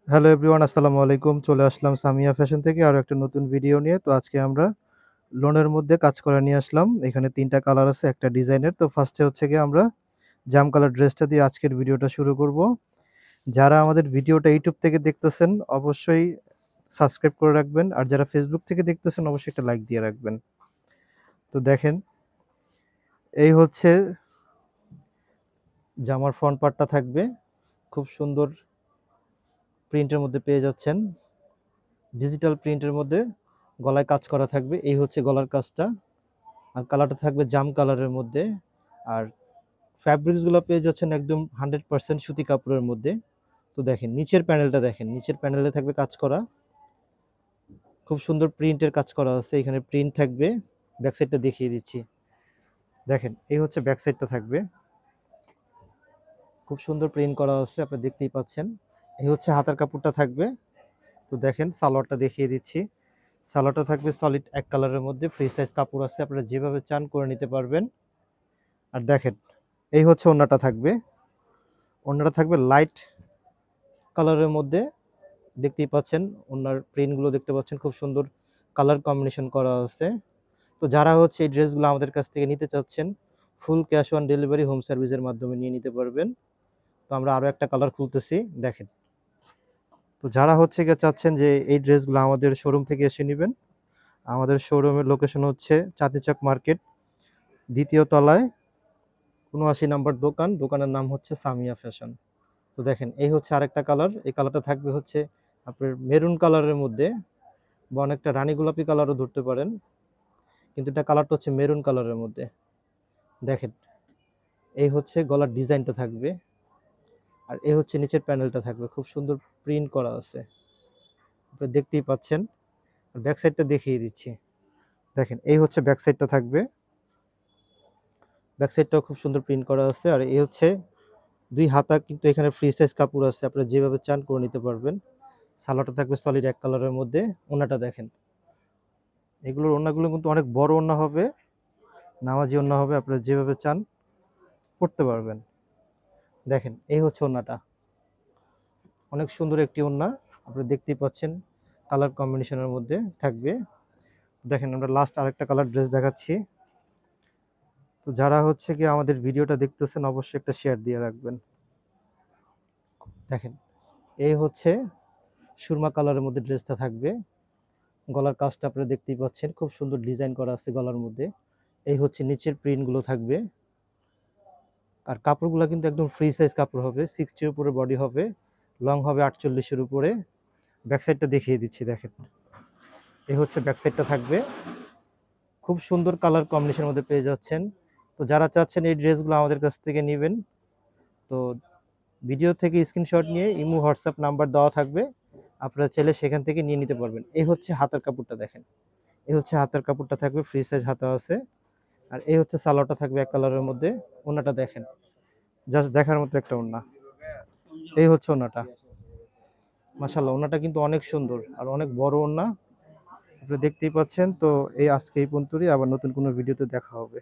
Hello everyone, আসসালামু আলাইকুম। চলে আসলাম সামিয়া ফ্যাশন থেকে আরো একটা নতুন ভিডিও নিয়ে। তো আজকে আমরা লোনের মধ্যে কাজ করা নিয়ে আসলাম। এখানে ৩ টা কালার আছে একটা ডিজাইনের। তো ফার্স্টে হচ্ছে গিয়ে আমরা জাম কালার ড্রেসটা দিয়ে আজকের ভিডিওটা শুরু করব। যারা আমাদের ভিডিওটা YouTube থেকে দেখতেছেন অবশ্যই সাবস্ক্রাইব করে রাখবেন। আর যারা Facebook থেকে দেখতেছেন অবশ্যই একটা লাইক দিয়ে রাখবেন। তো দেখেন, এই হচ্ছে জামার ফ্রন্ট পার্টটা থাকবে। খুব সুন্দর প্রিন্টের মধ্যে পেয়ে যাচ্ছেন। ডিজিটাল প্রিন্টের মধ্যে গলায় কাজ করা থাকবে। এই হচ্ছে গলার কাজটা। আর কালারটা থাকবে জাম কালারের মধ্যে। আর ফ্যাব্রিক্সগুলো পেয়ে যাচ্ছেন একদম 100% সুতি কাপড়ের মধ্যে। তো দেখেন নিচের প্যানেলটা দেখেন। নিচের প্যানেলে থাকবে কাজ করা। খুব সুন্দর প্রিন্টের কাজ করা আছে। এখানে প্রিন্ট থাকবে। ব্যাক সাইডটা দেখিয়ে দিচ্ছি। দেখেন এই হচ্ছে ব্যাক সাইডটা থাকবে। খুব সুন্দর প্রিন্ট করা আছে, আপনি দেখতেই পাচ্ছেন। এই হচ্ছে হাতার কাপড়টা থাকবে। তো দেখেন সালোয়ারটা দেখিয়ে দিচ্ছি। সালোয়ারটা থাকবে সলিড এক কালারের মধ্যে, ফ্রি সাইজ কাপড় আছে, আপনারা যেভাবে চান করে নিতে পারবেন। আর দেখেন এই হচ্ছে ওড়নাটা থাকবে। ওড়নাটা থাকবে লাইট কালারের মধ্যে, দেখতেই পাচ্ছেন। ওড়নার প্রিন্টগুলো দেখতে পাচ্ছেন, খুব সুন্দর কালার কম্বিনেশন করা আছে। তো যারা হচ্ছে এই ড্রেসগুলো আমাদের কাছ থেকে নিতে চাচ্ছেন, full cash on delivery home সার্ভিসের মাধ্যমে নিয়ে নিতে পারবেন। তো আমরা আরও একটা কালার খুলতেছি, দেখেন। তো যারা হচ্ছে গিয়ে চাচ্ছেন যে এই ড্রেসগুলো আমাদের শোরুম থেকে এসে নেবেন, আমাদের শোরুমের লোকেশন হচ্ছে চাঁদনী চক মার্কেট, দ্বিতীয় তলায় ৭৯ নম্বর দোকান। দোকানের নাম হচ্ছে সামিয়া ফ্যাশন। তো দেখেন এই হচ্ছে আরেকটা কালার। এই কালারটা থাকবে হচ্ছে আপনার মেরুন কালারের মধ্যে, বা অনেকটা রানী গোলাপি কালারও ধরতে পারেন, কিন্তু এটা কালারটা হচ্ছে মেরুন কালারের মধ্যে। দেখেন এই হচ্ছে গলার ডিজাইনটা থাকবে। আর এই হচ্ছে নিচের প্যানেলটা থাকবে, খুব সুন্দর প্রিন্ট করা আছে, আপনি দেখতেই পাচ্ছেন। আর ব্যাক সাইডটা দেখিয়ে দিচ্ছি। দেখেন এই হচ্ছে ব্যাক সাইডটা থাকবে। ব্যাক সাইডটাও খুব সুন্দর প্রিন্ট করা আছে। আর এই হচ্ছে দুই হাতা, কিন্তু এখানে ফ্রি সাইজ কাপড় আছে, আপনারা যেভাবে চান করে নিতে পারবেন। সালোয়ারটা থাকবে সলিড এক কালারের মধ্যে। ওড়নাটা দেখেন, এগুলোর ওড়নাগুলো কিন্তু অনেক বড় ওড়না হবে, নামাজি ওড়না হবে, আপনারা যেভাবে চান পড়তে পারবেন। দেখেন এই হচ্ছে ওড়নাটা, অনেক সুন্দর একটি ওড়না, আপনারা দেখতেই পাচ্ছেন। কালার কম্বিনেশনের মধ্যে থাকবে। দেখেন আমরা লাস্ট আরেকটা কালার ড্রেস দেখাচ্ছি। তো যারা হচ্ছে কি আমাদের ভিডিওটা দেখতেছেন অবশ্যই একটা শেয়ার দিয়ে রাখবেন। দেখেন এই হচ্ছে সুরমা কালারের মধ্যে ড্রেসটা থাকবে। গলার কাজটা আপনারা দেখতেই পাচ্ছেন, খুব সুন্দর ডিজাইন করা আছে গলার মধ্যে। এই হচ্ছে নিচের প্রিন্টগুলো থাকবে। আর কাপড়গুলো কিন্তু একদম ফ্রি সাইজ কাপড় হবে, 60 উপরে বডি হবে, লং হবে 48 উপরে। ব্যাক সাইডটা দেখিয়ে দিচ্ছি, দেখেন এই হচ্ছে ব্যাক সাইডটা থাকবে। খুব সুন্দর কালার কম্বিনেশনের মধ্যে পেয়ে যাচ্ছেন। তো যারা চাচ্ছেন এই ড্রেসগুলো আমাদের কাছ থেকে নেবেন, তো ভিডিও থেকে স্ক্রিনশট নিয়ে ইমো হোয়াটসঅ্যাপ নাম্বার দেওয়া থাকবে, আপনারা চাইলে সেখান থেকে নিয়ে নিতে পারবেন। এই হচ্ছে হাতার কাপড়টা দেখেন। এই হচ্ছে হাতার কাপড়টা থাকবে, ফ্রি সাইজ হাতা আছে। আর এই হচ্ছে সালোয়ারটা থাকবে এক কালারের মধ্যে। ওড়নাটা দেখেন, জাস্ট দেখার মতো একটা ওড়না। এই হচ্ছে ওড়নাটা, মাশাআল্লাহ ওড়নাটা কিন্তু অনেক সুন্দর আর অনেক বড় ওড়না, আপনি দেখতেই পাচ্ছেন। তো এই আজকে এই পর্যন্তই, আবার নতুন কোনো ভিডিওতে দেখা হবে।